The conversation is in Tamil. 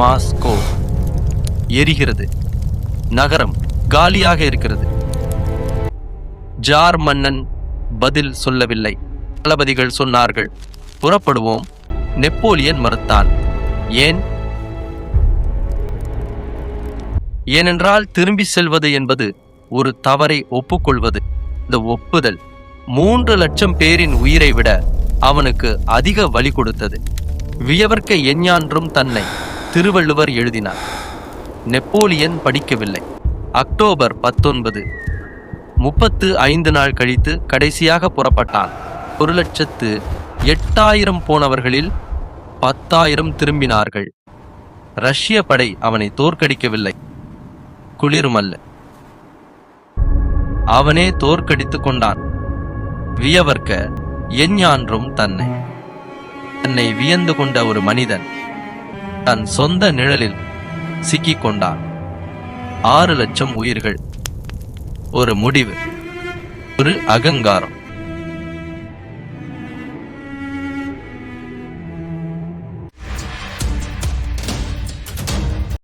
மாஸ்கோ எரிகிறது. நகரம் காலியாக இருக்கிறது. ஜார் மன்னன் பதில் சொல்லவில்லை. தளபதிகள் சொன்னார்கள், புறப்படுவோம். நெப்போலியன் மறுத்தான். ஏனென்றால் திரும்பி செல்வது என்பது ஒரு தவறை ஒப்புக்கொள்வது. இந்த ஒப்புதல் 3 லட்சம் பேரின் உயிரை விட அவனுக்கு அதிக வலி கொடுத்தது. வியவர்க்க எஞ்ஞான்றும் தன்னை திருவள்ளுவர் எழுதினார். நெப்போலியன் படிக்கவில்லை. அக்டோபர் 19, 35 நாள் கழித்து கடைசியாக புறப்பட்டான். 1,08,000 போனவர்களில் 10,000 திரும்பினார்கள். ரஷ்ய படை அவனை தோற்கடிக்கவில்லை. குளிருமல்ல, அவனே தோற்கடித்துக் கொண்டான். வியவர்க்க எஞ்ஞான்றும் தன்னை வியந்து கொண்ட ஒரு மனிதன் தன் சொந்த நிழலில் சிக்கிக் கொண்டான். 6 லட்சம் உயிர்கள். ஒரு முடிவு, ஒரு அகங்காரம்.